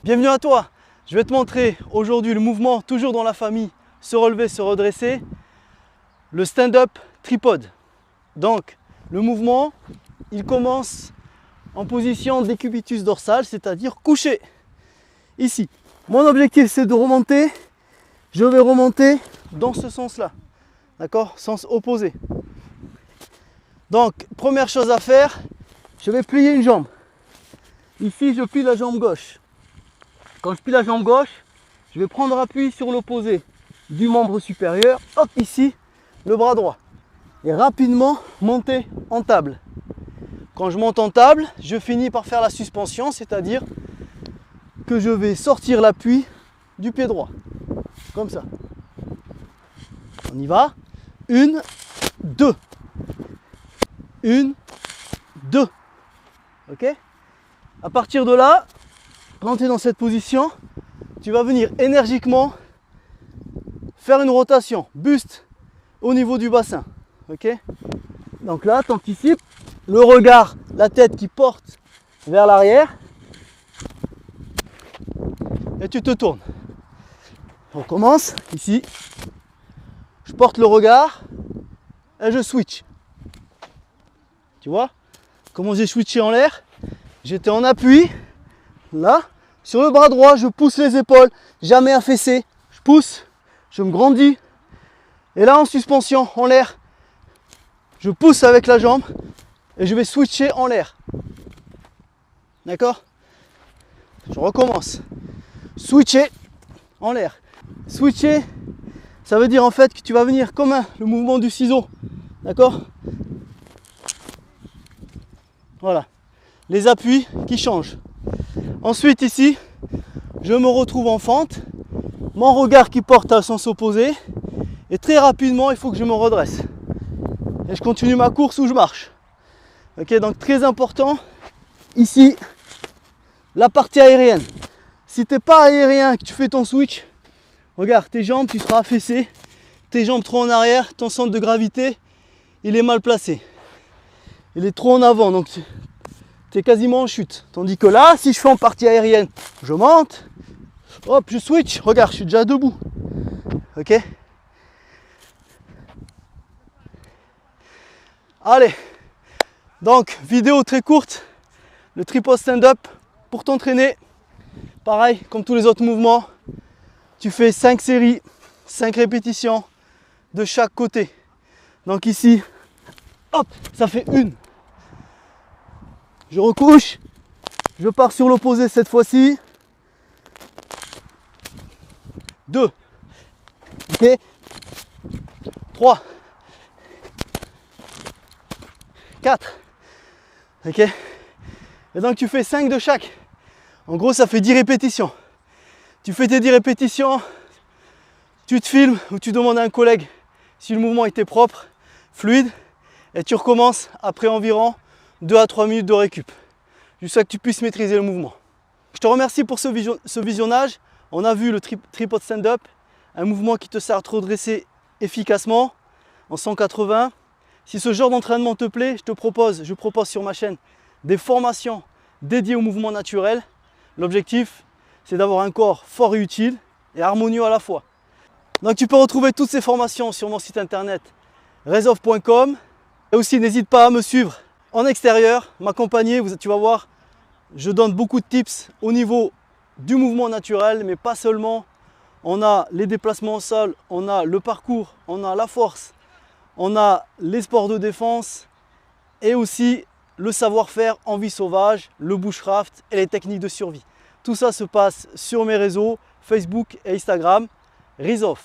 Bienvenue à toi. Je vais te montrer aujourd'hui le mouvement, toujours dans la famille, se relever, se redresser, le stand-up tripode. Donc, le mouvement, il commence en position décubitus dorsal, c'est-à-dire couché. Ici, mon objectif c'est de remonter, je vais remonter dans ce sens-là, d'accord? Sens opposé. Donc, première chose à faire, je vais plier une jambe. Ici, je plie la jambe gauche. Quand je plie la jambe gauche, je vais prendre appui sur l'opposé du membre supérieur. Hop, ici, le bras droit. Et rapidement monter en table. Quand je monte en table, je finis par faire la suspension, c'est-à-dire que je vais sortir l'appui du pied droit. Comme ça. On y va. 1, 2. 1, 2. Ok? À partir de là, quand tu es dans cette position, tu vas venir énergiquement faire une rotation, buste au niveau du bassin. Ok? Donc là, tu anticipes le regard, la tête qui porte vers l'arrière et tu te tournes. On commence ici. Je porte le regard et je switch. Tu vois comment j'ai switché en l'air? J'étais en appui, là, sur le bras droit, je pousse les épaules, jamais affaissé, je pousse, je me grandis, et là en suspension, en l'air, je pousse avec la jambe, et je vais switcher en l'air. D'accord? Je recommence. Switcher en l'air. Switcher, ça veut dire en fait que tu vas venir comme le mouvement du ciseau. D'accord? Voilà. Les appuis qui changent. Ensuite ici, je me retrouve en fente, mon regard qui porte à sens opposé, et très rapidement il faut que je me redresse. Et je continue ma course où je marche. Ok, donc très important, ici, la partie aérienne. Si tu n'es pas aérien, que tu fais ton switch, regarde tes jambes, tu seras affaissé, tes jambes trop en arrière, ton centre de gravité, il est mal placé. Il est trop en avant, donc tu es quasiment en chute. Tandis que là, si je fais en partie aérienne, je monte, hop, je switch, regarde, je suis déjà debout. Ok? Allez, donc vidéo très courte, le tripod stand-up pour t'entraîner. Pareil, comme tous les autres mouvements, tu fais 5 séries, 5 répétitions de chaque côté. Donc ici, hop, ça fait 1. Je recouche, je pars sur l'opposé cette fois-ci. 2. Ok. 3. 4. Ok. Et donc tu fais 5 de chaque. En gros, ça fait 10 répétitions. Tu fais tes 10 répétitions, tu te filmes ou tu demandes à un collègue si le mouvement était propre, fluide, et tu recommences après environ 2 à 3 minutes de récup, jusqu'à ce que tu puisses maîtriser le mouvement. Je te remercie pour ce visionnage. On a vu le tripod stand-up, un mouvement qui te sert à te redresser efficacement en 180. Si ce genre d'entraînement te plaît, je propose sur ma chaîne des formations dédiées au mouvement naturel. L'objectif, c'est d'avoir un corps fort et utile et harmonieux à la fois. Donc tu peux retrouver toutes ces formations sur mon site internet rezov.com. Et aussi, n'hésite pas à me suivre en extérieur, m'accompagner, tu vas voir, je donne beaucoup de tips au niveau du mouvement naturel, mais pas seulement. On a les déplacements au sol, on a le parcours, on a la force, on a les sports de défense et aussi le savoir-faire en vie sauvage, le bushcraft et les techniques de survie. Tout ça se passe sur mes réseaux Facebook et Instagram, Rizov.